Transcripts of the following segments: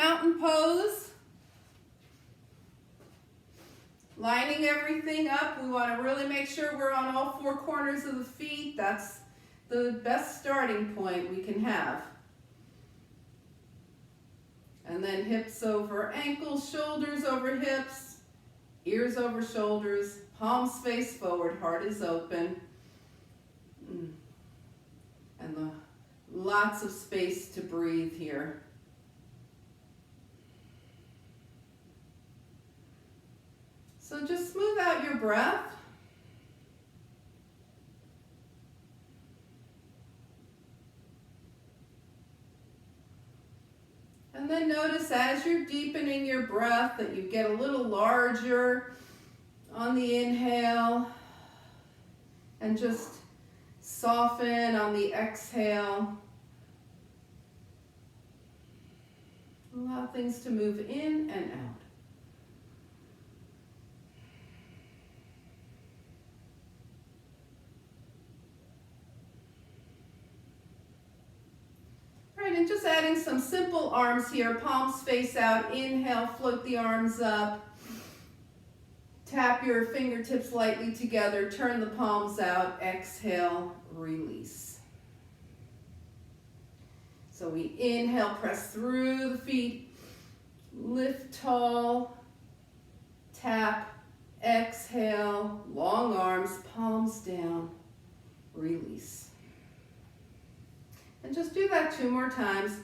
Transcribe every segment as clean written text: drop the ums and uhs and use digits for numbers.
mountain pose. Lining everything up. We want to really make sure we're on all four corners of the feet. That's the best starting point we can have. And then hips over ankles, shoulders over hips, ears over shoulders, palms face forward, heart is open. And lots of space to breathe here. So just smooth out your breath. And then notice as you're deepening your breath that you get a little larger on the inhale and just soften on the exhale. Allow things to move in and out. And just adding some simple arms here, palms face out, inhale, float the arms up, tap your fingertips lightly together, turn the palms out, exhale, release. So we inhale, press through the feet, lift tall, tap, exhale, long arms, palms down, release. And just do that 2 more times.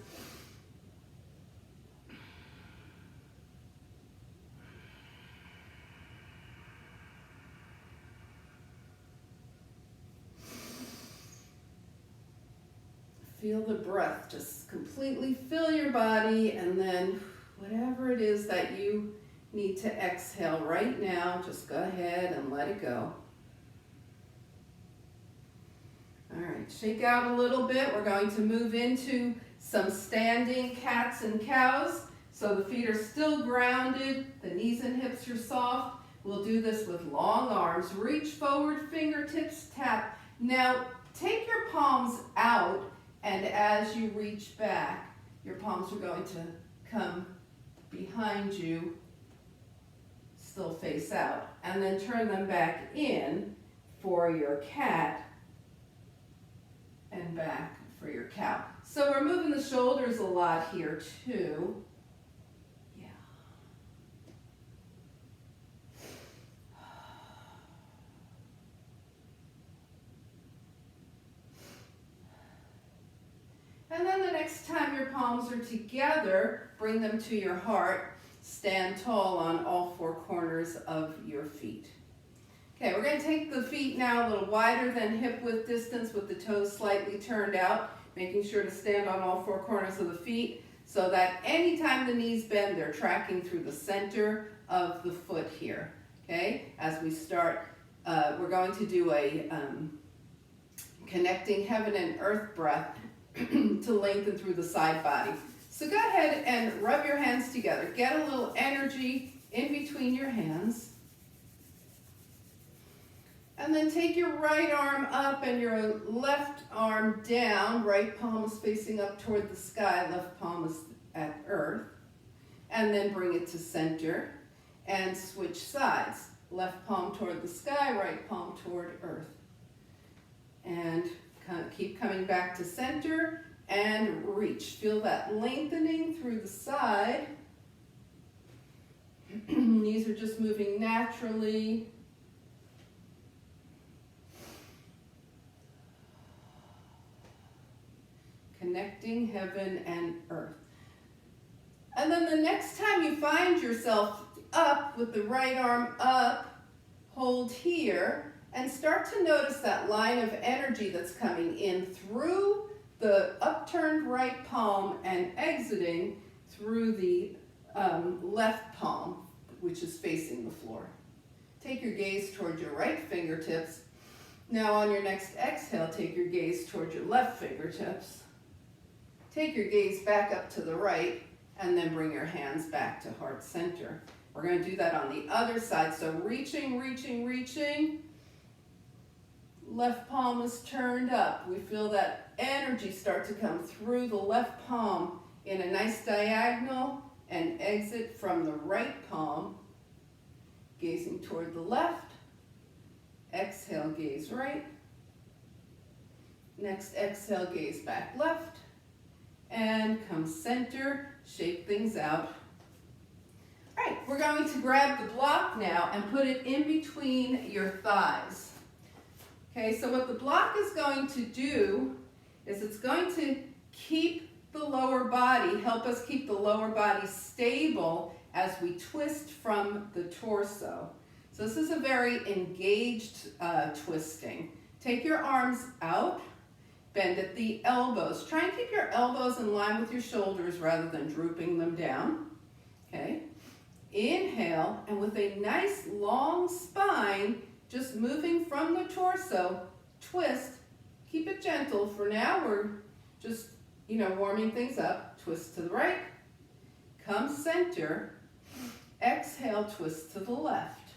Feel the breath just completely fill your body, and then whatever it is that you need to exhale right now, just go ahead and let it go. All right, shake out a little bit. We're going to move into some standing cats and cows. So the feet are still grounded, the knees and hips are soft. We'll do this with long arms. Reach forward, fingertips tap. Now take your palms out, and as you reach back, your palms are going to come behind you, still face out, and then turn them back in for your cat and back for your cow. So we're moving the shoulders a lot here too. Yeah. And then the next time your palms are together, bring them to your heart. Stand tall on all 4 corners of your feet. Okay, we're going to take the feet now a little wider than hip width distance with the toes slightly turned out, making sure to stand on all 4 corners of the feet so that anytime the knees bend, they're tracking through the center of the foot here. Okay, as we start, we're going to do a connecting heaven and earth breath to lengthen through the side body. So go ahead and rub your hands together. Get a little energy in between your hands. And then take your right arm up and your left arm down. Right palm is facing up toward the sky, left palm is at earth. And then bring it to center and switch sides. Left palm toward the sky, right palm toward earth. And keep coming back to center and reach. Feel that lengthening through the side. Knees are just moving naturally. Connecting heaven and earth. And then the next time you find yourself up with the right arm up, hold here and start to notice that line of energy that's coming in through the upturned right palm and exiting through the left palm, which is facing the floor. Take your gaze toward your right fingertips. Now on your next exhale, take your gaze toward your left fingertips. Take your gaze back up to the right, and then bring your hands back to heart center. We're going to do that on the other side. So reaching, reaching, reaching. Left palm is turned up. We feel that energy start to come through the left palm in a nice diagonal and exit from the right palm, gazing toward the left. Exhale, gaze right. Next exhale, gaze back left. And come center, shake things out. All right, we're going to grab the block now and put it in between your thighs. Okay, so what the block is going to do is it's going to keep the lower body, help us keep the lower body stable as we twist from the torso. So this is a very engaged twisting. Take your arms out, bend at the elbows. Try and keep your elbows in line with your shoulders rather than drooping them down. Okay. Inhale, and with a nice long spine, just moving from the torso, twist. Keep it gentle. For now, we're just, warming things up. Twist to the right. Come center. Exhale, twist to the left.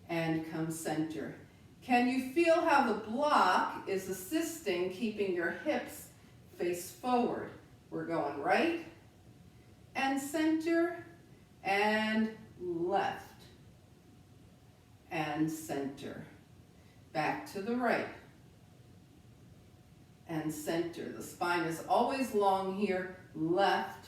And come center. Can you feel how the block is assisting keeping your hips face forward? We're going right and center and left and center. Back to the right and center. The spine is always long here. Left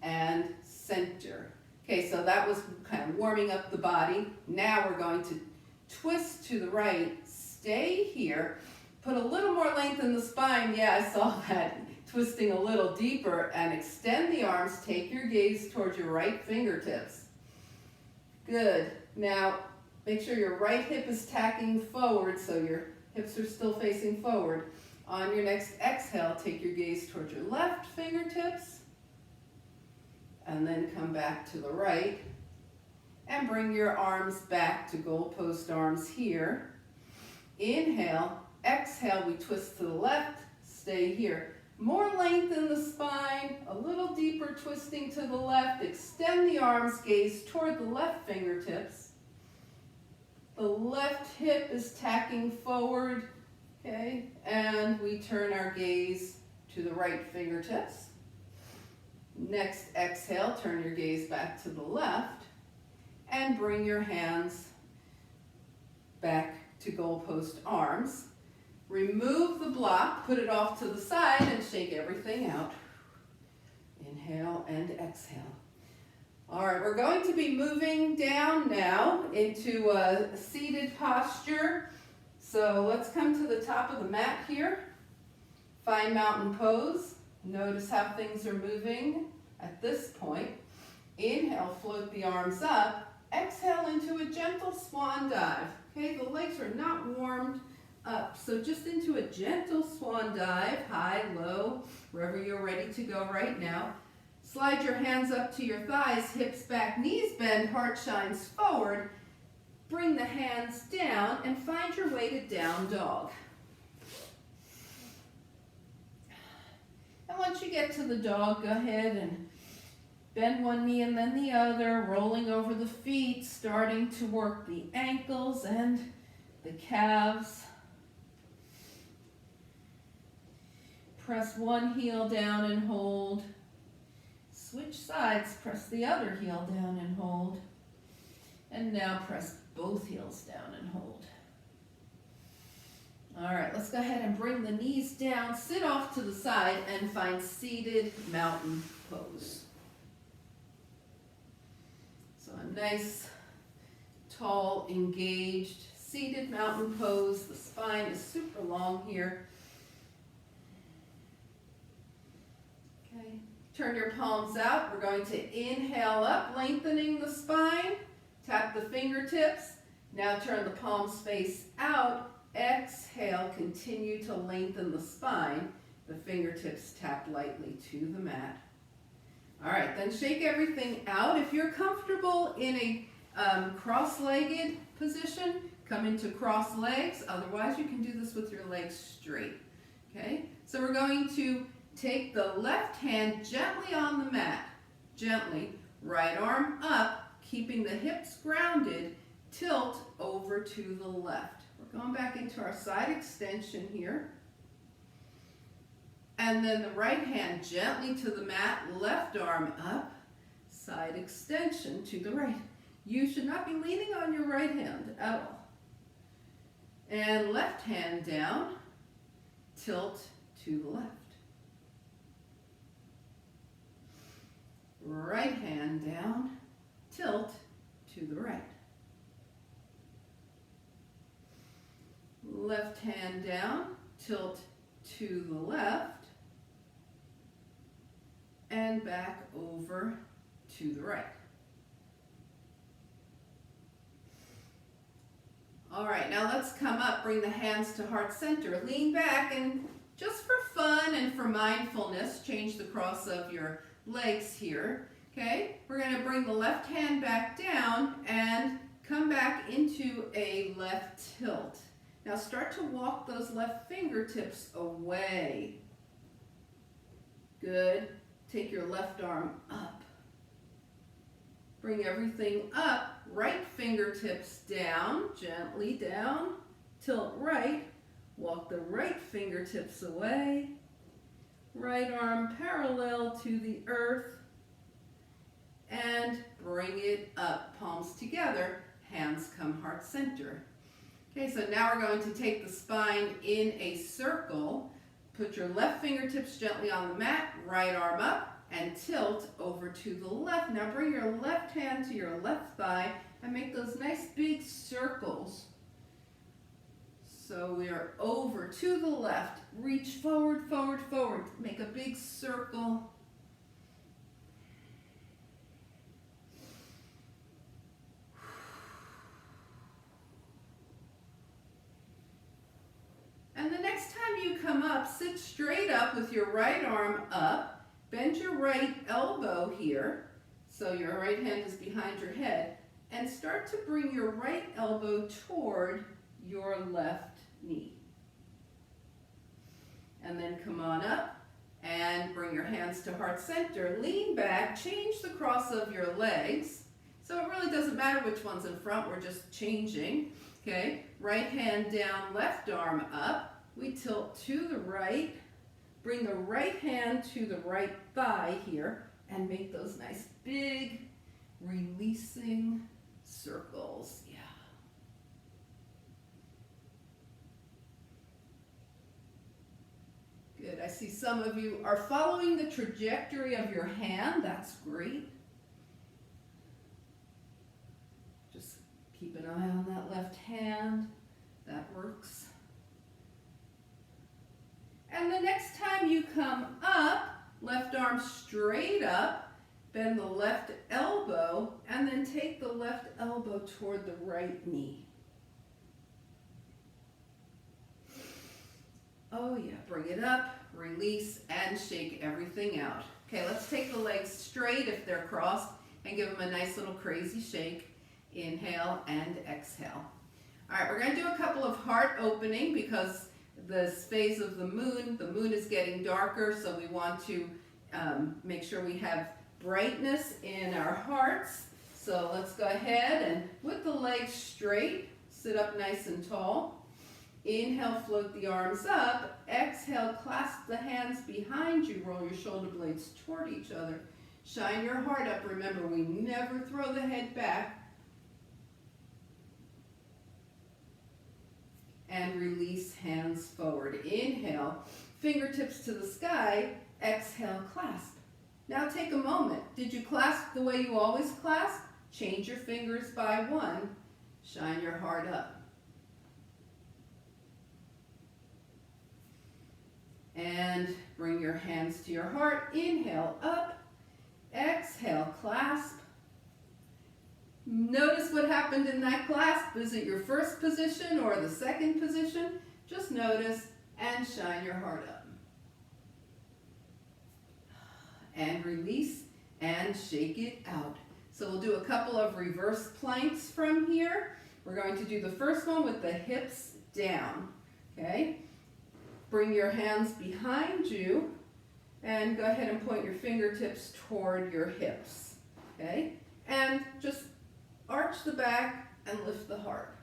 and center. Okay, so that was kind of warming up the body. Now we're going to twist to the right, stay here, put a little more length in the spine. Yeah, I saw that. Twisting a little deeper and extend the arms. Take your gaze towards your right fingertips. Good. Now, make sure your right hip is tacking forward so your hips are still facing forward. On your next exhale, take your gaze towards your left fingertips. And then come back to the right. And bring your arms back to goalpost arms here. Inhale. Exhale, we twist to the left. Stay here. More length in the spine, a little deeper twisting to the left. Extend the arms, gaze toward the left fingertips. The left hip is tacking forward, okay? And we turn our gaze to the right fingertips. Next exhale, turn your gaze back to the left and bring your hands back to goalpost arms. Remove the block, put it off to the side, and shake everything out. Inhale and exhale. All right, we're going to be moving down now into a seated posture. So let's come to the top of the mat here. Find mountain pose. Notice how things are moving at this point. Inhale, float the arms up. Exhale into a gentle swan dive. Okay, the legs are not warmed up, so just into a gentle swan dive, high, low, wherever you're ready to go right now. Slide your hands up to your thighs, hips back, knees bend, heart shines forward. Bring the hands down and find your way to down dog. And once you get to the dog, go ahead and bend one knee and then the other, rolling over the feet, starting to work the ankles and the calves. Press one heel down and hold. Switch sides, press the other heel down and hold. And now press both heels down and hold. All right, let's go ahead and bring the knees down, sit off to the side, and find seated mountain pose. So a nice, tall, engaged, seated mountain pose. The spine is super long here. Okay, turn your palms out. We're going to inhale up, lengthening the spine. Tap the fingertips. Now turn the palms face out. Exhale, continue to lengthen the spine. The fingertips tap lightly to the mat. All right, then shake everything out. If you're comfortable in a cross-legged position, come into cross legs. Otherwise, you can do this with your legs straight. Okay, so we're going to take the left hand gently on the mat. Gently, right arm up, keeping the hips grounded. Tilt over to the left. We're going back into our side extension here. And then the right hand gently to the mat, left arm up, side extension to the right. You should not be leaning on your right hand at all. And left hand down, tilt to the left. Right hand down, tilt to the right. Left hand down, tilt to the left, and back over to the right. All right, now let's come up, bring the hands to heart center. Lean back and just for fun and for mindfulness, change the cross of your legs here. Okay, we're going to bring the left hand back down and come back into a left tilt. Now start to walk those left fingertips away. Good. Take your left arm up. Bring everything up. Right fingertips down, gently down. Tilt right. Walk the right fingertips away. Right arm parallel to the earth. And bring it up, palms together. Hands come heart center. Okay, so now we're going to take the spine in a circle. Put your left fingertips gently on the mat, right arm up, and tilt over to the left. Now bring your left hand to your left thigh and make those nice big circles. So we are over to the left. Reach forward, forward, forward. Make a big circle. And the next time you come up, sit straight up with your right arm up. Bend your right elbow here, so your right hand is behind your head. And start to bring your right elbow toward your left knee. And then come on up and bring your hands to heart center. Lean back, change the cross of your legs. So it really doesn't matter which one's in front, we're just changing. Okay, right hand down, left arm up. We tilt to the right. Bring the right hand to the right thigh here and make those nice big releasing circles. Yeah. Good. I see some of you are following the trajectory of your hand. That's great. Just keep an eye on that left hand. That works. And the next time you come up, left arm straight up, bend the left elbow, and then take the left elbow toward the right knee. Oh yeah, bring it up, release, and shake everything out. Okay, let's take the legs straight if they're crossed and give them a nice little crazy shake. Inhale and exhale. All right, we're going to do a couple of heart opening because this phase of the moon is getting darker, so we want to make sure we have brightness in our hearts. So let's go ahead and with the legs straight, sit up nice and tall. Inhale, float the arms up. Exhale, clasp the hands behind you. Roll your shoulder blades toward each other. Shine your heart up. Remember, we never throw the head back. And release, hands forward. Inhale, fingertips to the sky. Exhale, clasp. Now take a moment. Did you clasp the way you always clasp? Change your fingers by one. Shine your heart up. And bring your hands to your heart. Inhale, up. Exhale, clasp. Notice what happened in that clasp. Is it your first position or the second position? Just notice and shine your heart up. And release and shake it out. So we'll do a couple of reverse planks from here. We're going to do the first one with the hips down. Okay? Bring your hands behind you and go ahead and point your fingertips toward your hips. Okay? And just arch the back and lift the heart.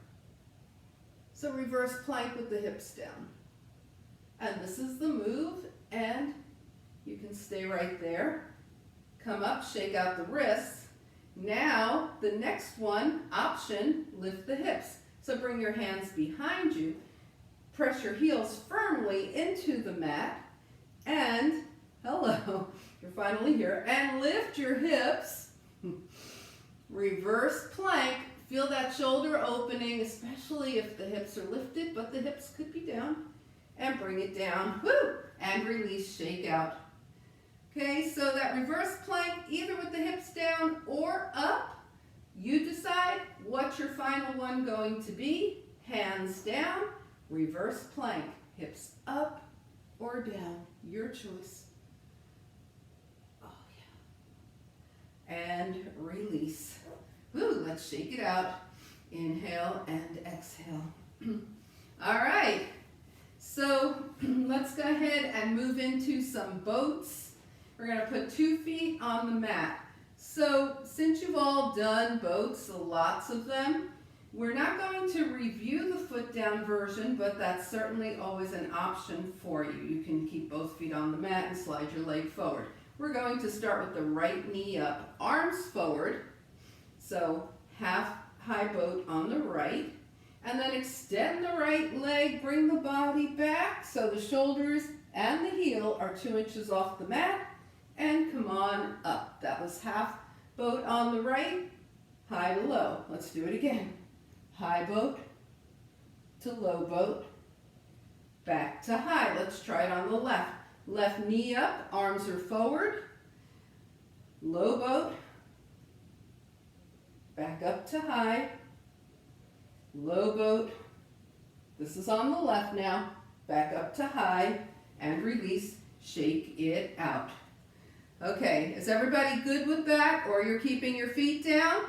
So reverse plank with the hips down. And this is the move. and you can stay right there. Come up, shake out the wrists. Now, the next one, option, lift the hips. So bring your hands behind you, press your heels firmly into the mat, and, hello, you're finally here, and lift your hips. Reverse plank. Feel that shoulder opening, especially if the hips are lifted, but the hips could be down. And bring it down, woo, and release, shake out. Okay, so that reverse plank, either with the hips down or up, you decide what's your final one going to be. Hands down, reverse plank, hips up or down, your choice. Oh yeah. And release. Woo, let's shake it out. Inhale and exhale. All right, so let's go ahead and move into some boats. We're gonna put 2 feet on the mat. So since you've all done boats, lots of them, we're not going to review the foot down version, but that's certainly always an option for you. You can keep both feet on the mat and slide your leg forward. We're going to start with the right knee up, arms forward. So half high boat on the right, and then extend the right leg, bring the body back so the shoulders and the heel are 2 inches off the mat, and come on up. That was half boat on the right, high to low. Let's do it again. High boat to low boat, back to high. Let's try it on the left. Left knee up, arms are forward, low boat, back up to high, low boat. This is on the left now. Back up to high and release, shake it out. Okay, is everybody good with that, or you're keeping your feet down?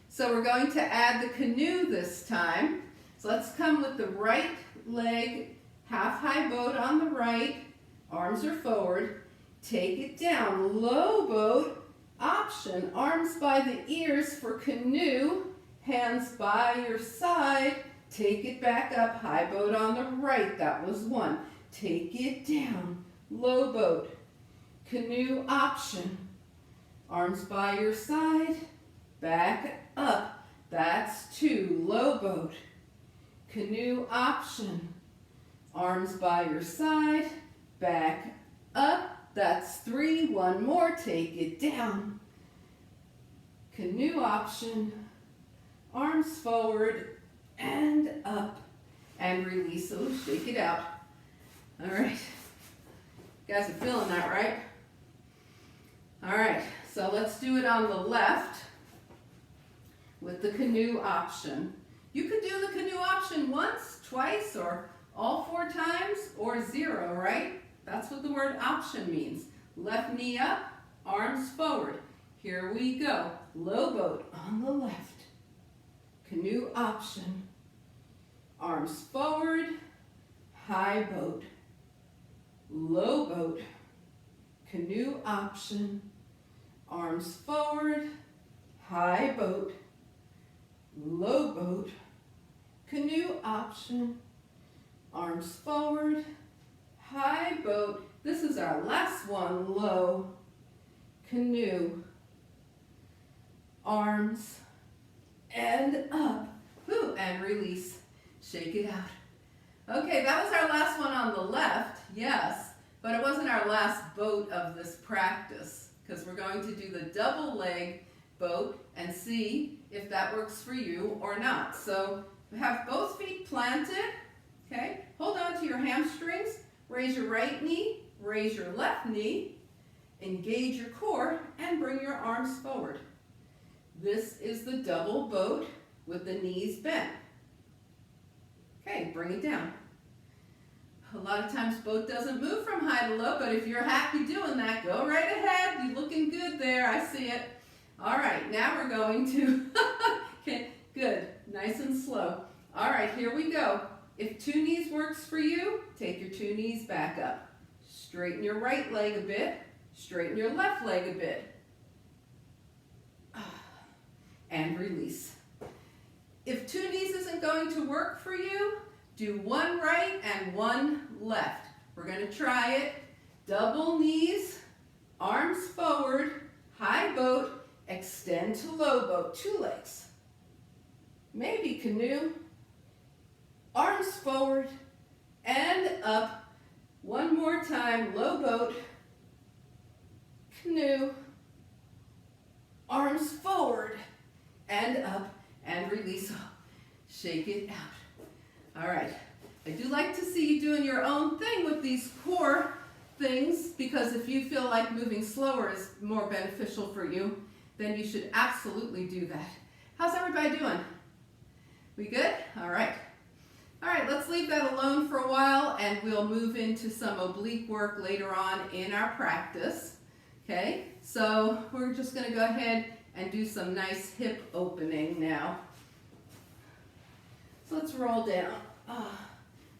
So we're going to add the canoe this time. So let's come with the right leg, half high boat on the right, arms are forward, take it down, low boat, option, arms by the ears for canoe, hands by your side, take it back up, high boat on the right, that was 1. Take it down, low boat, canoe option, arms by your side, back up, that's 2, low boat, canoe option, arms by your side, back up, that's 3, 1 more, take it down. Canoe option, arms forward and up, and release, so shake it out. All right, you guys are feeling that, right? All right, so let's do it on the left with the canoe option. You could do the canoe option once, twice, or all 4 times, or 0, right? That's what the word option means. Left knee up, arms forward. Here we go. Low boat on the left. Canoe option. Arms forward, high boat. Low boat. Canoe option. Arms forward, high boat. Low boat. Canoe option. Arms forward, high boat. This is our last one, low, canoe, arms, and up, whoo, and release, shake it out. Okay, that was our last one on the left, yes, but it wasn't our last boat of this practice, because we're going to do the double leg boat and see if that works for you or not. So have both feet planted, okay, hold on to your hamstrings, raise your right knee, raise your left knee, engage your core, and bring your arms forward. This is the double boat with the knees bent. Okay, bring it down. A lot of times boat doesn't move from high to low, but if you're happy doing that, go right ahead. You're looking good there, I see it. All right, now we're going to, okay, good, nice and slow. All right, here we go. If 2 knees works for you, take your 2 knees back up. Straighten your right leg a bit. Straighten your left leg a bit. And release. If 2 knees isn't going to work for you, do 1 right and 1 left. We're going to try it. Double knees, arms forward, high boat, extend to low boat, 2 legs. Maybe canoe, arms forward and up. One more time, low boat, canoe, arms forward and up, and release. Shake it out. All right, I do like to see you doing your own thing with these core things, because if you feel like moving slower is more beneficial for you, then you should absolutely do that. How's everybody doing? We good? All right. All right, let's leave that alone for a while, and we'll move into some oblique work later on in our practice. Okay, so we're just going to go ahead and do some nice hip opening now. So let's roll down.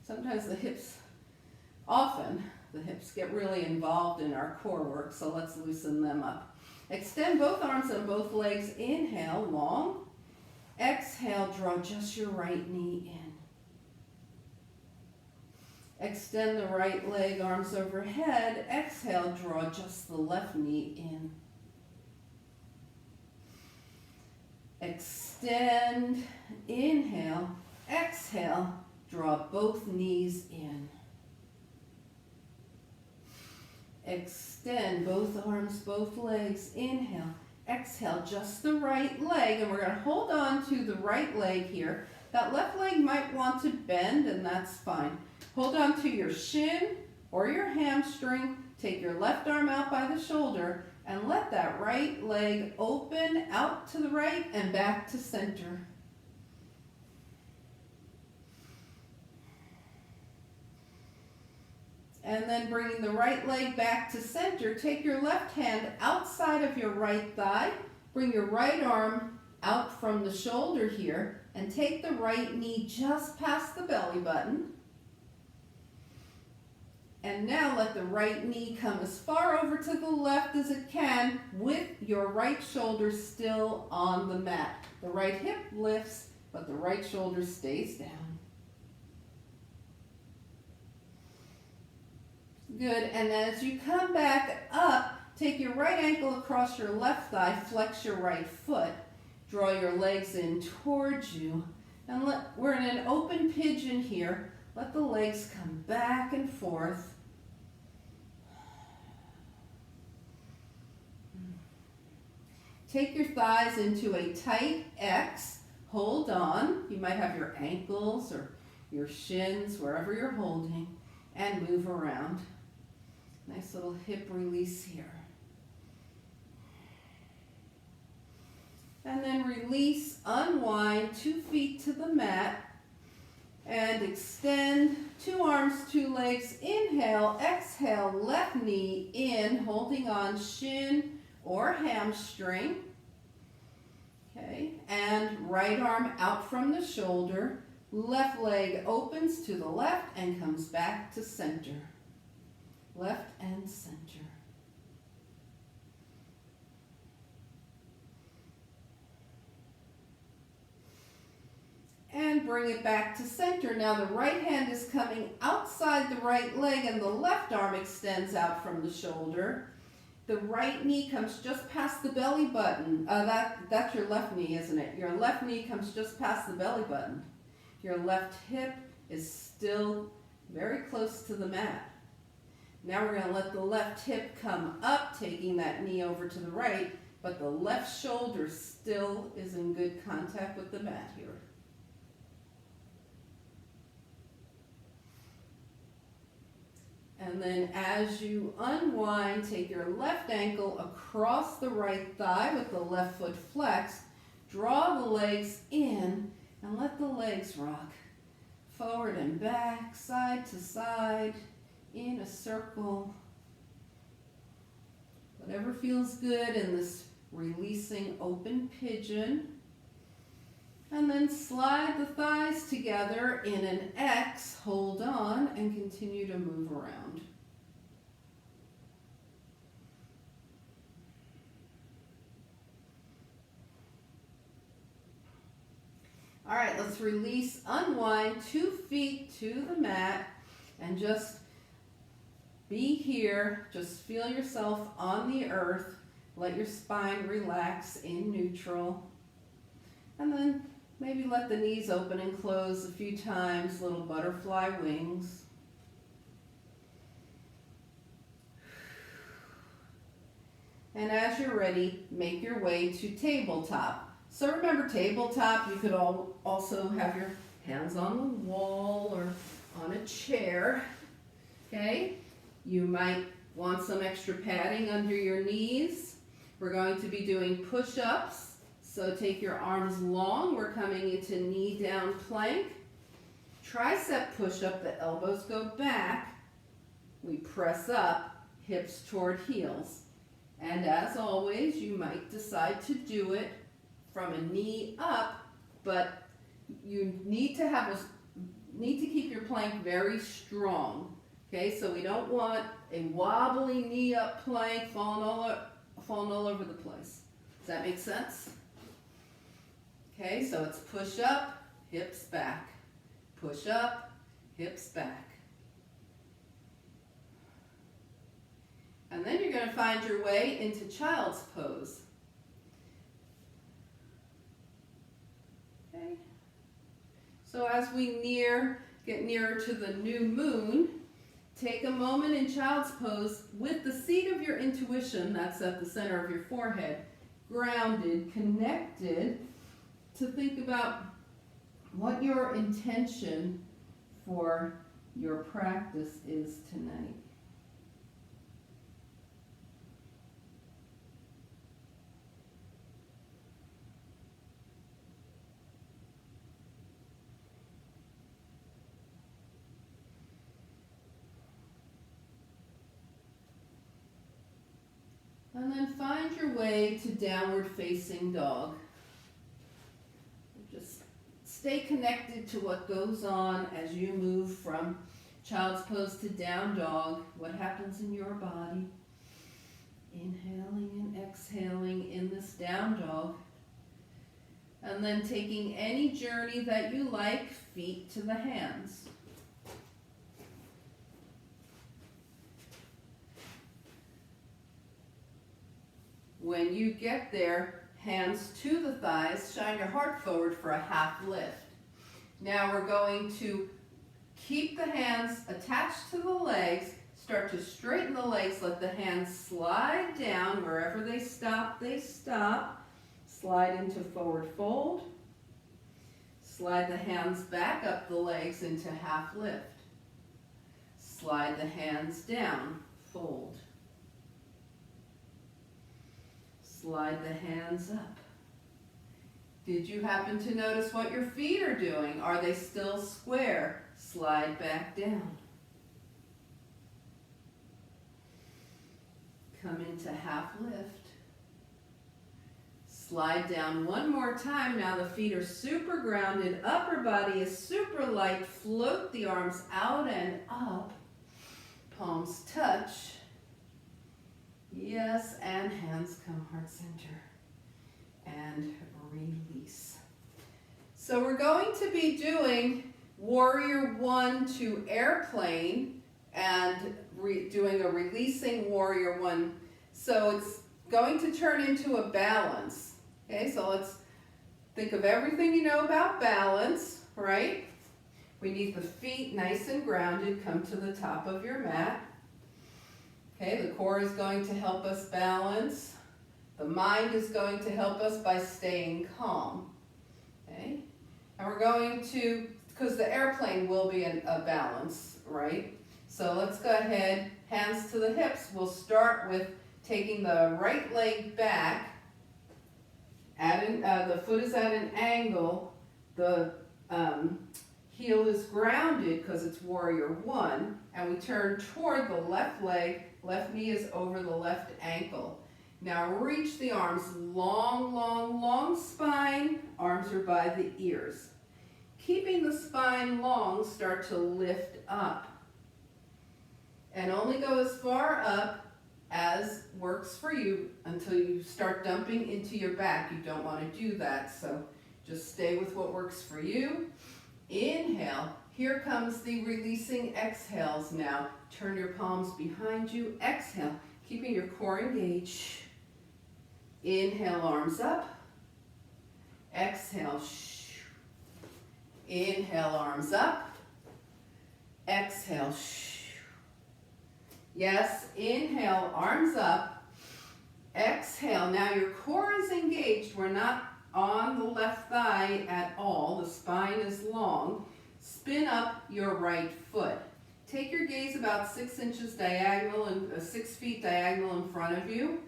Sometimes often the hips get really involved in our core work, so let's loosen them up. Extend both arms and both legs. Inhale, long. Exhale, draw just your right knee in. Extend the right leg, arms overhead. Exhale, draw just the left knee in. Extend, inhale, exhale, draw both knees in. Extend both arms, both legs, inhale, exhale, just the right leg, and we're going to hold on to the right leg here. That left leg might want to bend, and that's fine. Hold on to your shin or your hamstring, take your left arm out by the shoulder, and let that right leg open out to the right and back to center. And then bringing the right leg back to center, take your left hand outside of your right thigh, bring your right arm out from the shoulder here, and take the right knee just past the belly button. And now let the right knee come as far over to the left as it can, with your right shoulder still on the mat. The right hip lifts, but the right shoulder stays down. Good, and as you come back up, take your right ankle across your left thigh, flex your right foot, draw your legs in towards you, and we're in an open pigeon here. Let the legs come back and forth. Take your thighs into a tight X. Hold on. You might have your ankles or your shins, wherever you're holding, and move around. Nice little hip release here. And then release, unwind, 2 feet to the mat, and extend 2 arms, 2 legs. Inhale, exhale, left knee in, holding on shin or hamstring. Okay, and right arm out from the shoulder. Left leg opens to the left and comes back to center. Left and center. And bring it back to center. Now the right hand is coming outside the right leg and the left arm extends out from the shoulder. The right knee comes just past the belly button. That's your left knee, isn't it? Your left knee comes just past the belly button. Your left hip is still very close to the mat. Now we're going to let the left hip come up, taking that knee over to the right, but the left shoulder still is in good contact with the mat here. And then as you unwind, take your left ankle across the right thigh with the left foot flexed. Draw the legs in and let the legs rock. Forward and back, side to side, in a circle. Whatever feels good in this releasing open pigeon. And then slide the thighs together in an X, hold on, and continue to move around. All right, let's release, unwind, 2 feet to the mat, and just be here, just feel yourself on the earth, let your spine relax in neutral, and then maybe let the knees open and close a few times, little butterfly wings. And as you're ready, make your way to tabletop. So remember, tabletop, you could also have your hands on the wall or on a chair, okay? You might want some extra padding under your knees. We're going to be doing push-ups. So take your arms long. We're coming into knee down plank. Tricep push-up, the elbows go back. We press up, hips toward heels. And as always, you might decide to do it from a knee up, but you need to keep your plank very strong. Okay, so we don't want a wobbly knee up plank falling all over the place. Does that make sense? Okay, so it's push up, hips back. Push up, hips back. And then you're going to find your way into child's pose. Okay. So as we get nearer to the new moon, take a moment in child's pose with the seat of your intuition, that's at the center of your forehead, grounded, connected, to think about what your intention for your practice is tonight. And then find your way to downward facing dog. Just stay connected to what goes on as you move from child's pose to down dog. What happens in your body. Inhaling and exhaling in this down dog. And then taking any journey that you like, feet to the hands. When you get there, hands to the thighs, shine your heart forward for a half lift. Now we're going to keep the hands attached to the legs, start to straighten the legs, let the hands slide down. Wherever they stop, they stop. Slide into forward fold. Slide the hands back up the legs into half lift. Slide the hands down, fold. Slide the hands up. Did you happen to notice what your feet are doing? Are they still square? Slide back down. Come into half lift. Slide down one more time. Now the feet are super grounded. Upper body is super light. Float the arms out and up. Palms touch. Yes, and hands come heart center. And release. So we're going to be doing Warrior 1 to airplane and doing a releasing Warrior 1. So it's going to turn into a balance. Okay, so let's think of everything you know about balance, right? We need the feet nice and grounded. Come to the top of your mat. Okay, the core is going to help us balance. The mind is going to help us by staying calm. Okay, and we're going to, because the airplane will be a balance, right? So let's go ahead, hands to the hips. We'll start with taking the right leg back. The foot is at an angle. The heel is grounded because it's Warrior 1. And we turn toward the left leg. Left knee is over the left ankle. Now reach the arms, long, long, long spine. Arms are by the ears. Keeping the spine long, start to lift up. And only go as far up as works for you until you start dumping into your back. You don't want to do that, so just stay with what works for you. Inhale, Here comes the releasing exhales now. Turn your palms behind you. Exhale, keeping your core engaged. Inhale, arms up. Exhale. Inhale, arms up. Exhale. Yes, inhale, arms up. Exhale. Now your core is engaged. We're not on the left thigh at all. The spine is long. Spin up your right foot. Take your gaze about 6 inches diagonal and 6 feet diagonal in front of you.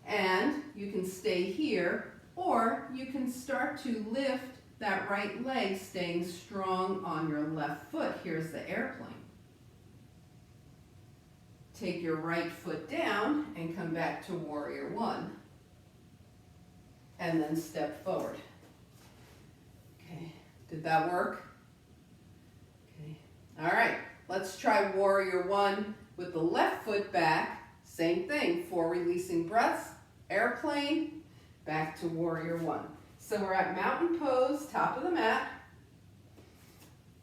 And you can stay here, or you can start to lift that right leg, staying strong on your left foot. Here's the airplane. Take your right foot down and come back to warrior one. And then step forward. Okay, did that work? Okay, all right, let's try warrior one with the left foot back. Same thing, 4 releasing breaths, airplane, back to warrior one. So we're at mountain pose, top of the mat.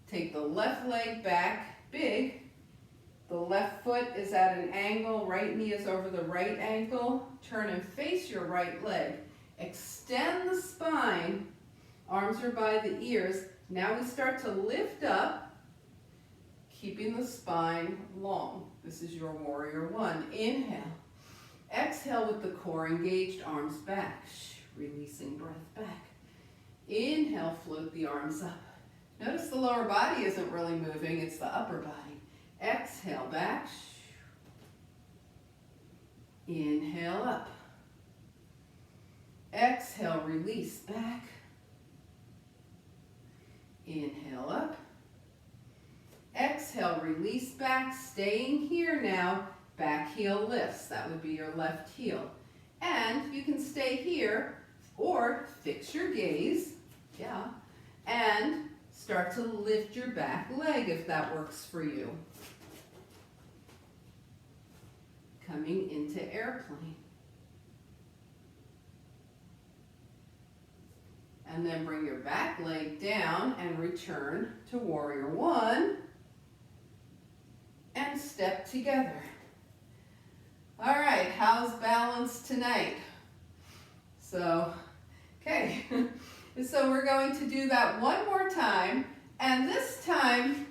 Take the left leg back, big. The left foot is at an angle, right knee is over the right ankle. Turn and face your right leg. Extend the spine, arms are by the ears. Now we start to lift up, keeping the spine long. This is your warrior one. Inhale. Exhale with the core engaged, arms back. Releasing breath back. Inhale, float the arms up. Notice the lower body isn't really moving, it's the upper body. Exhale back. Inhale up. Exhale, release back. Inhale up. Exhale, release back. Staying here now. Back heel lifts. That would be your left heel. And you can stay here or fix your gaze. Yeah. And start to lift your back leg if that works for you. Coming into airplane. And then bring your back leg down and return to warrior one. And step together. All right, how's balance tonight? So, okay. So we're going to do that one more time. And this time,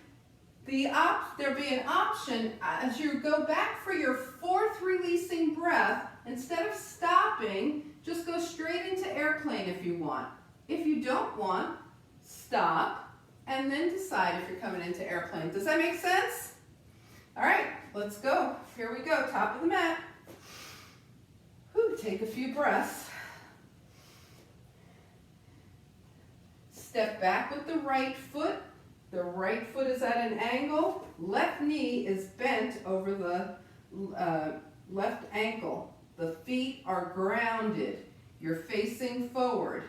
there'll be an option as you go back for your 4th releasing breath. Instead of stopping, just go straight into airplane if you want. If you don't want, stop, and then decide if you're coming into airplane. Does that make sense? All right, let's go. Here we go, top of the mat. Whew, take a few breaths. Step back with the right foot. The right foot is at an angle. Left knee is bent over the left ankle. The feet are grounded. You're facing forward.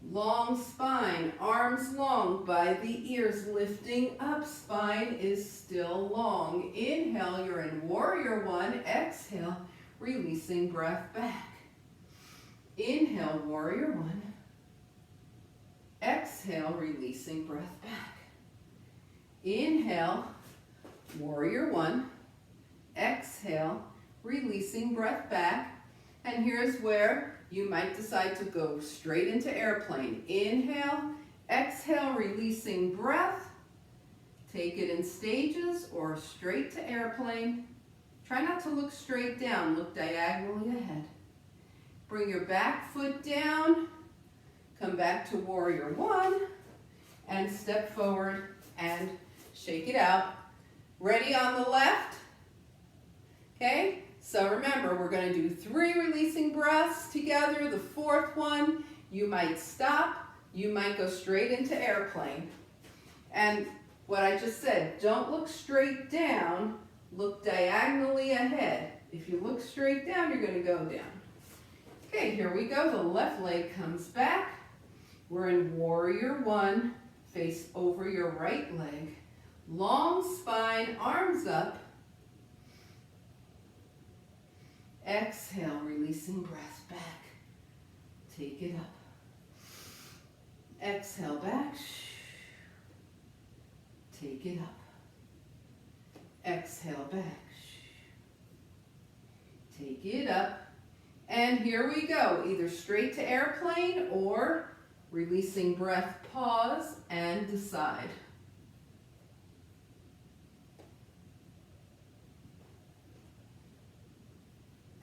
Long spine, arms long by the ears, lifting up, spine is still long. Inhale, you're in warrior one. Exhale, releasing breath back. Inhale, warrior one. Exhale, releasing breath back. Inhale, warrior one. Exhale, releasing breath back. And here's where you might decide to go straight into airplane. Inhale, exhale, releasing breath. Take it in stages or straight to airplane. Try not to look straight down, look diagonally ahead. Bring your back foot down, come back to warrior one, and step forward and shake it out. Ready on the left? Okay? So remember, we're going to do 3 releasing breaths together. The 4th one, you might stop, you might go straight into airplane. And what I just said, don't look straight down, look diagonally ahead. If you look straight down, you're going to go down. Okay, here we go. The left leg comes back. We're in warrior one, face over your right leg. Long spine, arms up. Exhale, releasing breath back. Take it up. Exhale back. Take it up. Exhale back. Take it up. And here we go, either straight to airplane or releasing breath, pause, and decide.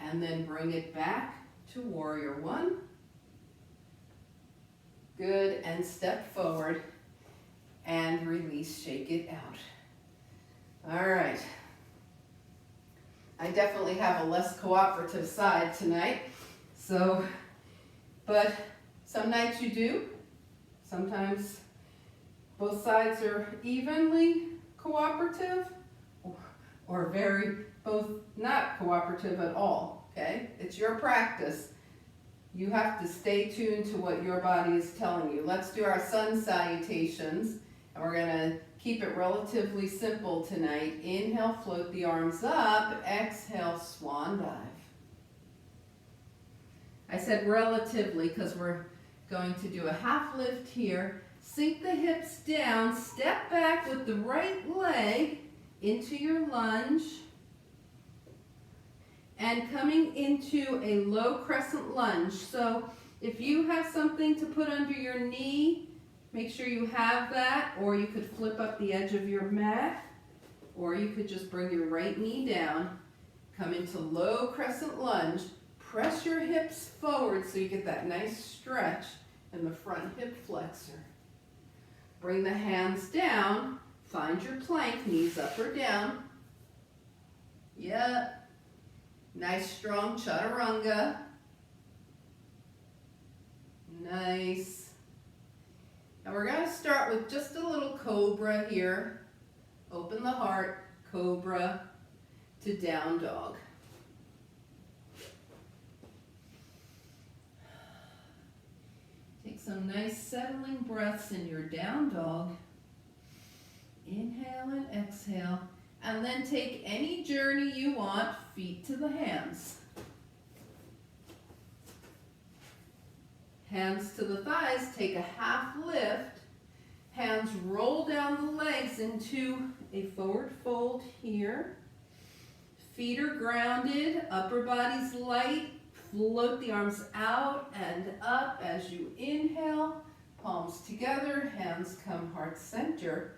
And then bring it back to warrior one. Good, and step forward and release, shake it out. All right. I definitely have a less cooperative side tonight, but some nights you do. Sometimes both sides are evenly cooperative or both not cooperative at all, okay? It's your practice. You have to stay tuned to what your body is telling you. Let's do our sun salutations, and we're gonna keep it relatively simple tonight. Inhale, float the arms up. Exhale, swan dive. I said relatively because we're going to do a half lift here. Sink the hips down, step back with the right leg into your lunge. And coming into a low crescent lunge. So if you have something to put under your knee, make sure you have that, or you could flip up the edge of your mat, or you could just bring your right knee down, come into low crescent lunge, press your hips forward so you get that nice stretch in the front hip flexor. Bring the hands down, find your plank, knees up or down. Yep. Nice strong chaturanga. Nice. And we're going to start with just a little cobra here. Open the heart, cobra to down dog. Take some nice settling breaths in your down dog. Inhale and exhale. And then take any journey you want, feet to the hands. Hands to the thighs, take a half lift. Hands roll down the legs into a forward fold here. Feet are grounded, upper body's light. Float the arms out and up as you inhale. Palms together, hands come heart center.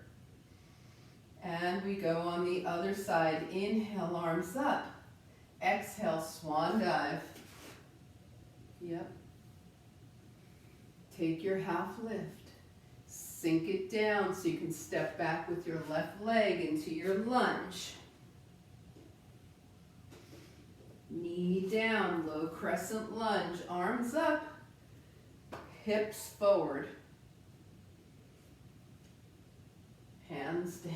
And we go on the other side. Inhale, arms up. Exhale, swan dive. Yep. Take your half lift. Sink it down so you can step back with your left leg into your lunge. Knee down, low crescent lunge. Arms up, hips forward. Hands down.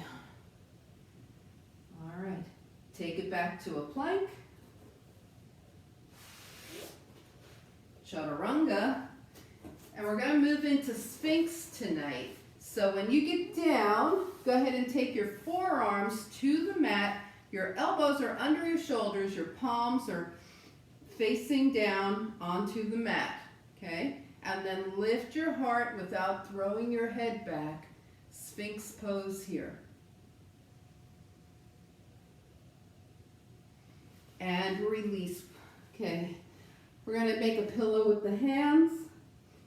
All right, take it back to a plank. Chaturanga. And we're going to move into Sphinx tonight. So when you get down, go ahead and take your forearms to the mat. Your elbows are under your shoulders. Your palms are facing down onto the mat. Okay? And then lift your heart without throwing your head back. Sphinx pose here. And release. Okay. We're going to make a pillow with the hands.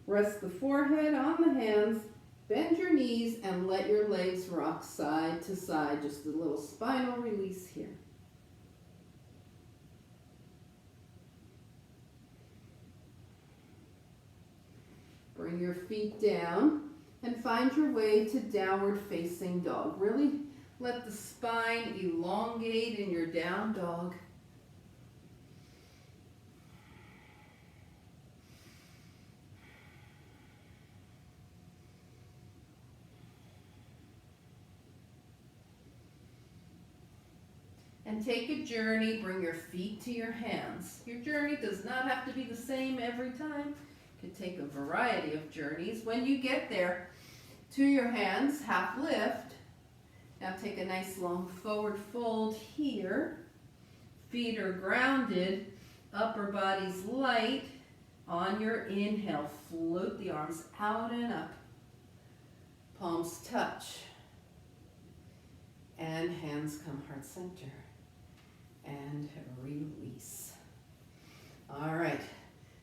Rest the forehead on the hands. Bend your knees and let your legs rock side to side. Just a little spinal release here. Bring your feet down and find your way to downward facing dog. Really let the spine elongate in your down dog. And take a journey, bring your feet to your hands. Your journey does not have to be the same every time. You can take a variety of journeys. When you get there, to your hands, half lift. Now take a nice long forward fold here. Feet are grounded, upper body's light. On your inhale, float the arms out and up. Palms touch. And hands come heart center. And release. All right,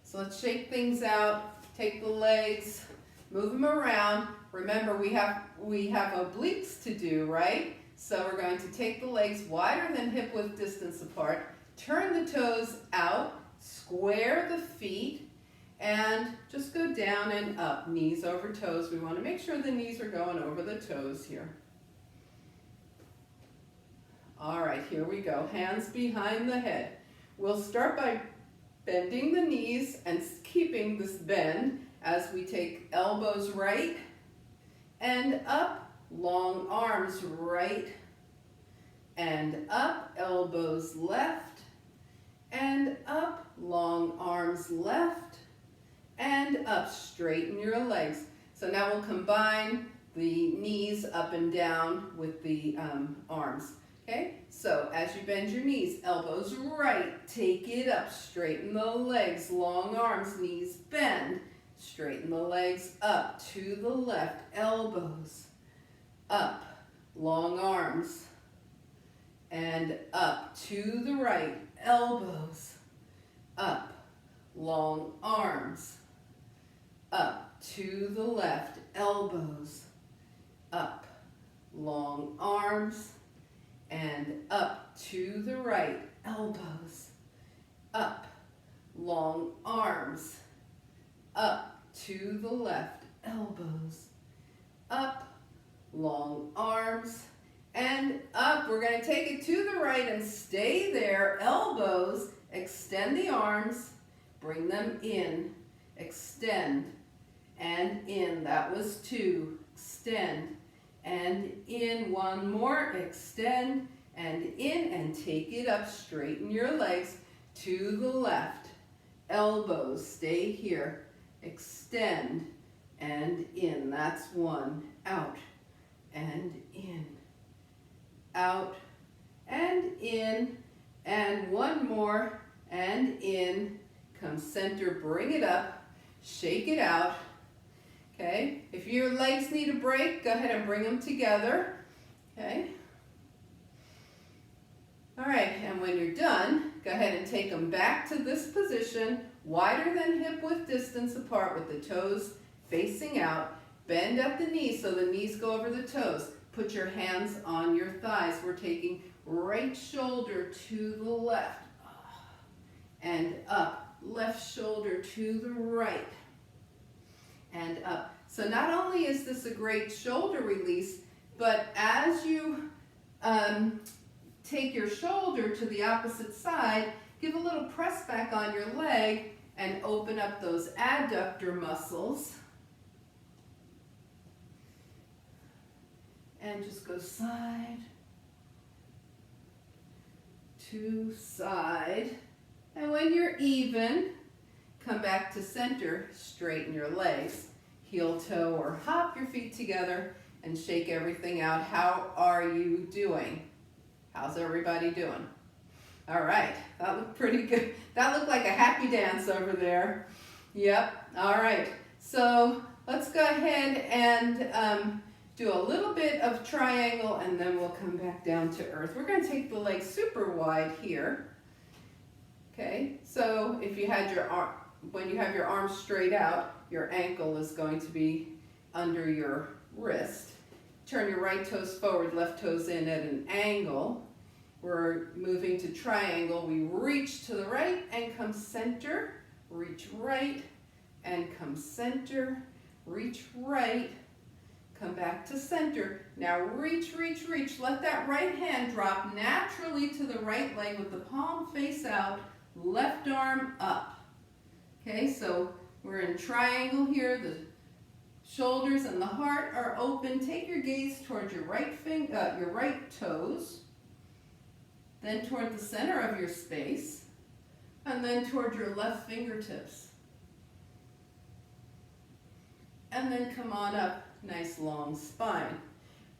so let's shake things out. Take the legs, move them around. Remember, we have obliques to do, right? So we're going to take the legs wider than hip width distance apart, turn the toes out, square the feet, and just go down and up, knees over toes. We want to make sure the knees are going over the toes here. All right, here we go. Hands behind the head. We'll start by bending the knees and keeping this bend as we take elbows right and up, long arms right and up, elbows left and up, long arms left and up. Straighten your legs. So now we'll combine the knees up and down with the arms. Okay, so as you bend your knees, elbows right, take it up, straighten the legs, long arms, knees bend, straighten the legs up, to the left, elbows up, long arms, and up, to the right, elbows up, long arms, up, to the left, elbows up, long arms, and up, to the right, elbows, up, long arms, up, to the left, elbows, up, long arms, and up. We're going to take it to the right and stay there, elbows, extend the arms, bring them in, extend, and in. That was 2, extend, and in. One more, extend and in, and take it up. Straighten your legs to the left, elbows, stay here, extend and in. That's 1, out and in, out and in, and 1 more, and in. Come center, bring it up, shake it out. Okay, if your legs need a break, go ahead and bring them together. Okay. All right, and when you're done, go ahead and take them back to this position, wider than hip width distance apart with the toes facing out. Bend at the knees so the knees go over the toes. Put your hands on your thighs. We're taking right shoulder to the left and up. Left shoulder to the right and up. So not only is this a great shoulder release, but as you take your shoulder to the opposite side, give a little press back on your leg and open up those adductor muscles. And just go side to side. And when you're even, come back to center, straighten your legs, heel toe or hop your feet together and shake everything out. How are you doing? How's everybody doing? All right, that looked pretty good. That looked like a happy dance over there. Yep, all right. So let's go ahead and do a little bit of triangle and then we'll come back down to earth. We're going to take the legs super wide here. Okay, so if you had your arm, when you have your arms straight out, your ankle is going to be under your wrist. Turn your right toes forward, left toes in at an angle. We're moving to triangle. We reach to the right and come center, reach right and come center, reach right, come back to center. Now reach, reach, reach. Let that right hand drop naturally to the right leg with the palm face out, left arm up. Okay, so we're in triangle here. The shoulders and the heart are open. Take your gaze towards your right toes, then toward the center of your space, and then toward your left fingertips. And then come on up, nice long spine.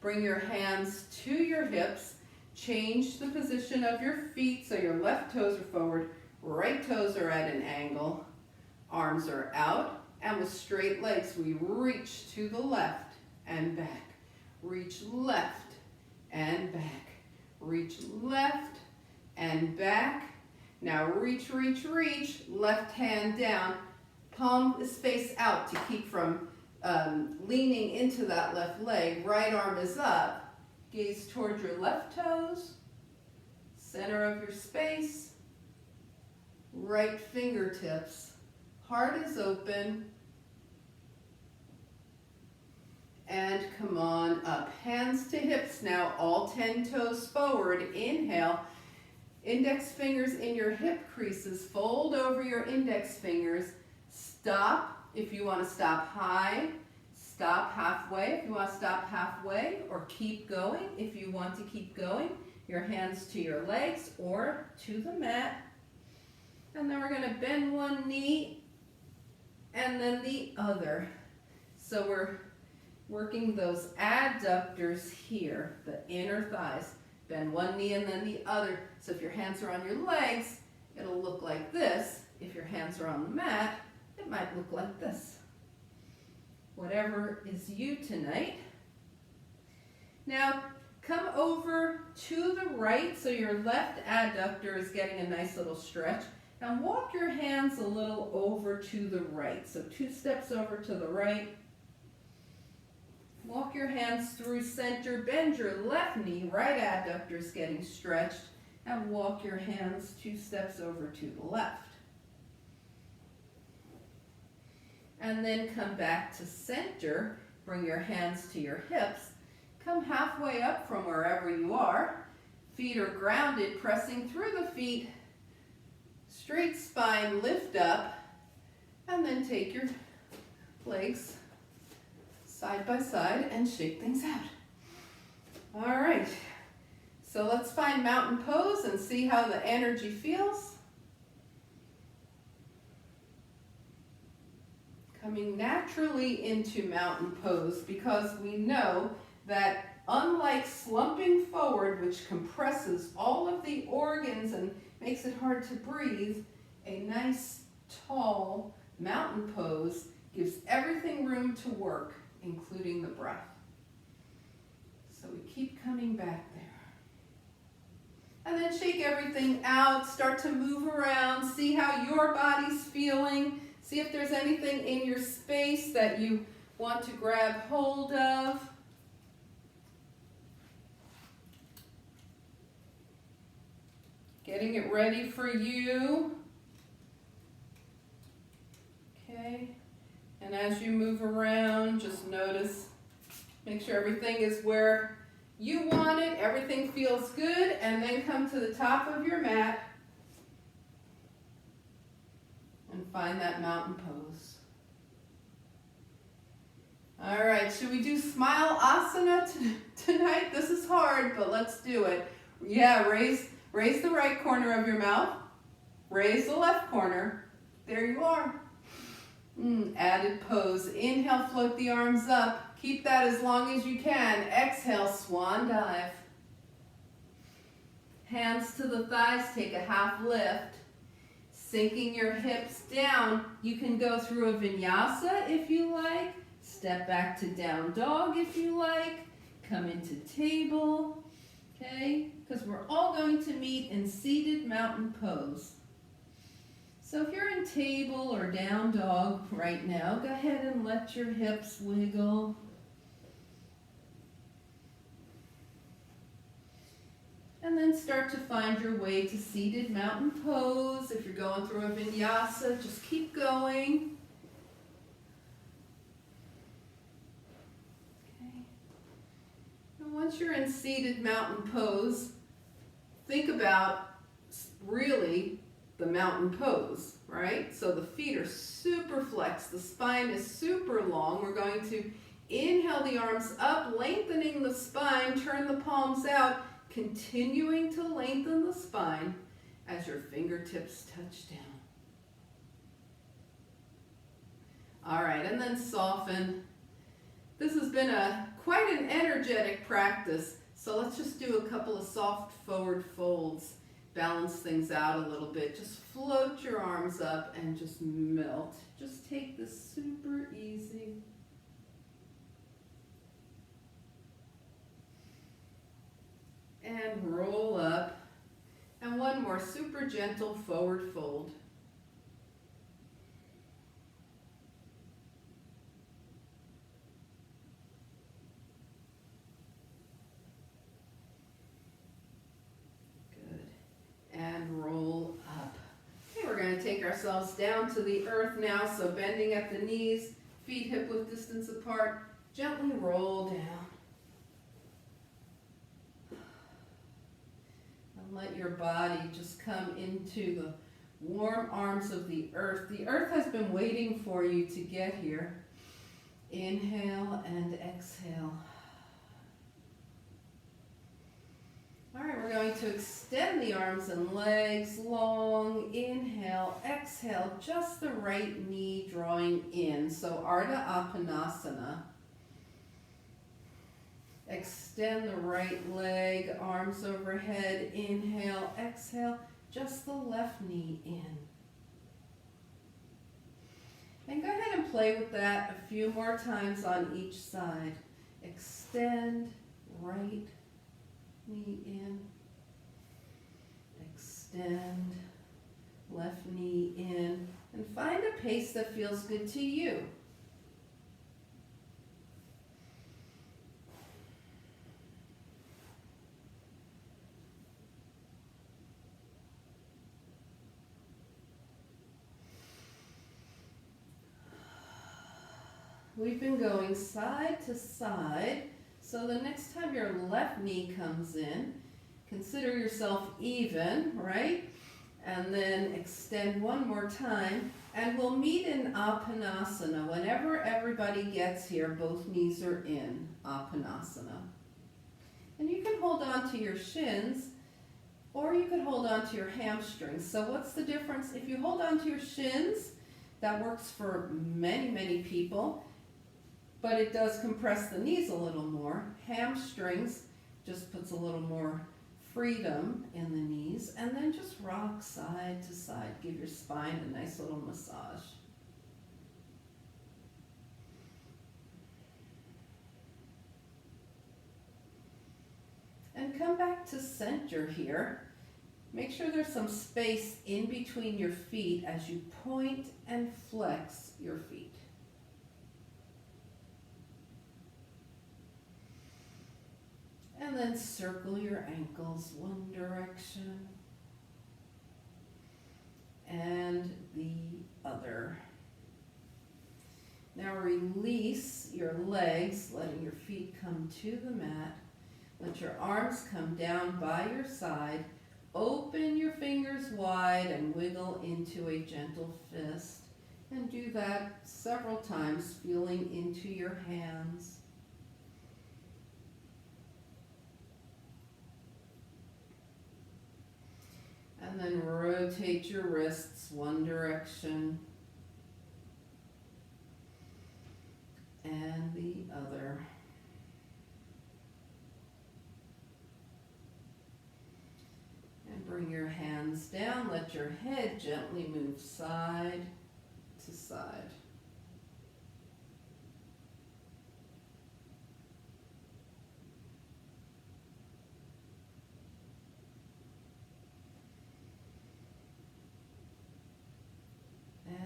Bring your hands to your hips. Change the position of your feet so your left toes are forward, right toes are at an angle, arms are out, and with straight legs we reach to the left and back. Reach left and back. Reach left and back. Now reach, reach, reach. Left hand down. Palm is face out to keep from leaning into that left leg. Right arm is up. Gaze toward your left toes. Center of your space. Right fingertips. Heart is open. And come on up. Hands to hips now, all 10 toes forward. Inhale. Index fingers in your hip creases. Fold over your index fingers. Stop if you want to stop high. Stop halfway if you want to stop halfway, or keep going if you want to keep going. Your hands to your legs or to the mat. And then we're going to bend one knee and then the other. So we're working those adductors here, the inner thighs. Bend one knee and then the other. So if your hands are on your legs, it'll look like this. If your hands are on the mat, it might look like this. Whatever is you tonight. Now, come over to the right, so your left adductor is getting a nice little stretch. Now walk your hands a little over to the right. So 2 steps over to the right. Walk your hands through center. Bend your left knee. Right adductor is getting stretched. And walk your hands 2 steps over to the left. And then come back to center. Bring your hands to your hips. Come halfway up from wherever you are. Feet are grounded, pressing through the feet. Straight spine, lift up. And then take your legs side by side and shake things out. All right. So let's find mountain pose and see how the energy feels. Coming naturally into mountain pose, because we know that unlike slumping forward, which compresses all of the organs and makes it hard to breathe, a nice tall mountain pose gives everything room to work, including the breath. So we keep coming back there. And then shake everything out, start to move around, see how your body's feeling. See if there's anything in your space that you want to grab hold of. Getting it ready for you. Okay. And as you move around, just notice, make sure everything is where you want it, everything feels good, and then come to the top of your mat and find that mountain pose. All right, should we do smile asana tonight? This is hard, but let's do it. Yeah, raise the right corner of your mouth. Raise the left corner. There you are. Added pose. Inhale, float the arms up. Keep that as long as you can. Exhale, swan dive. Hands to the thighs, take a half lift. Sinking your hips down. You can go through a vinyasa if you like. Step back to down dog if you like. Come into table. Okay? Because we're all going to meet in seated mountain pose. So if you're in table or down dog right now, go ahead and let your hips wiggle. And then start to find your way to seated mountain pose. If you're going through a vinyasa, just keep going. Okay. And once you're in seated mountain pose, think about really the mountain pose, right? So the feet are super flexed, the spine is super long. We're going to inhale the arms up, lengthening the spine, turn the palms out, continuing to lengthen the spine as your fingertips touch down. All right, and then soften. This has been quite an energetic practice, so let's just do a couple of soft forward folds. Balance things out a little bit. Just float your arms up and just melt. Just take this super easy. and roll up. And one more super gentle forward fold. Good. And roll up. Okay, we're going to take ourselves down to the earth now, so bending at the knees, feet hip-width distance apart, gently roll down. And let your body just come into the warm arms of the earth. The earth has been waiting for you to get here. Inhale and exhale. All right, we're going to extend the arms and legs long. Inhale, exhale, just the right knee drawing in. So Ardha Appanasana. Extend the right leg, arms overhead. Inhale, exhale, just the left knee in. And go ahead and play with that a few more times on each side. Extend, right knee in. Extend, left knee in. And find a pace that feels good to you. We've been going side to side, so the next time your left knee comes in, consider yourself even, right? And then extend one more time, and we'll meet in Appanasana. Whenever everybody gets here, both knees are in Appanasana. And you can hold on to your shins, or you could hold on to your hamstrings. So what's the difference? If you hold on to your shins, that works for many, many people. But it does compress the knees a little more. Hamstrings just puts a little more freedom in the knees. And then just rock side to side. Give your spine a nice little massage. And come back to center here. Make sure there's some space in between your feet as you point and flex your feet. And then circle your ankles one direction and the other. Now release your legs, letting your feet come to the mat. Let your arms come down by your side. Open your fingers wide and wiggle into a gentle fist. And do that several times, feeling into your hands. And then rotate your wrists one direction and the other. And bring your hands down. Let your head gently move side to side.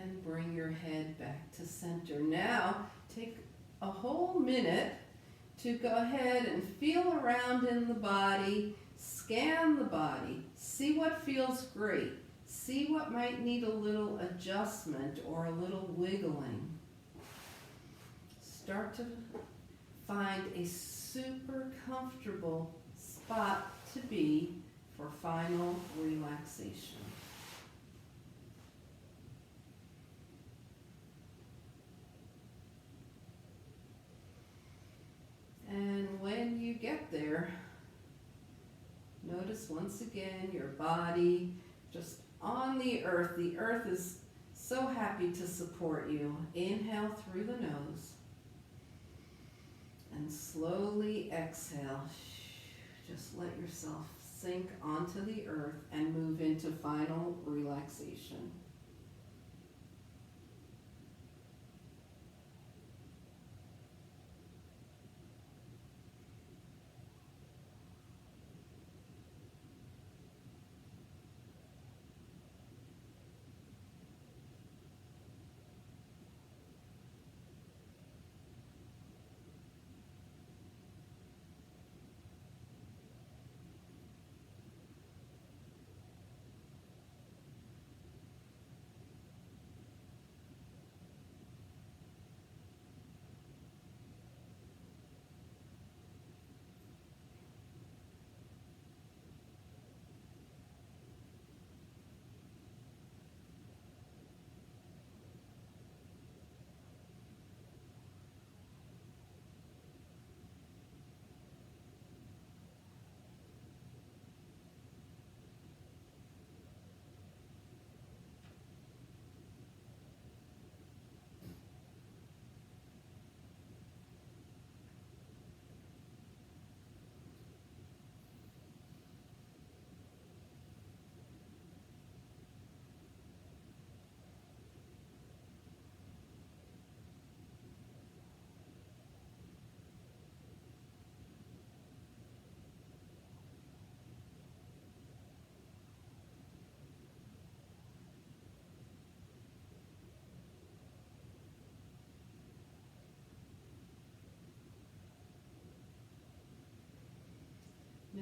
And bring your head back to center. Now, take a whole minute to go ahead and feel around in the body, scan the body, see what feels great, see what might need a little adjustment or a little wiggling. Start to find a super comfortable spot to be for final relaxation. And when you get there, notice once again your body just on the earth. The earth is so happy to support you. Inhale through the nose. And slowly exhale. Just let yourself sink onto the earth and move into final relaxation.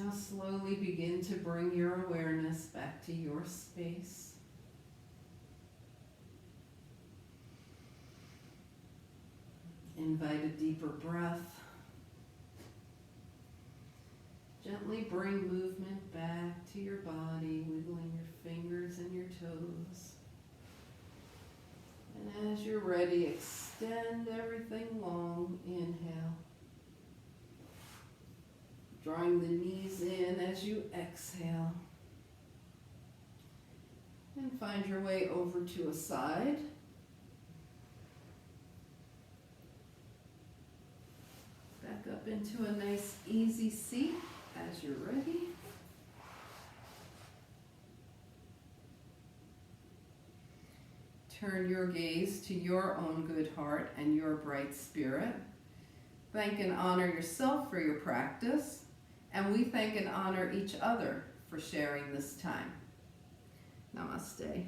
Now slowly begin to bring your awareness back to your space. Invite a deeper breath. Gently bring movement back to your body, wiggling your fingers and your toes. And as you're ready, extend everything long. Inhale. Drawing the knees in as you exhale. And find your way over to a side. Back up into a nice easy seat as you're ready. Turn your gaze to your own good heart and your bright spirit. Thank and honor yourself for your practice, and we thank and honor each other for sharing this time. Namaste.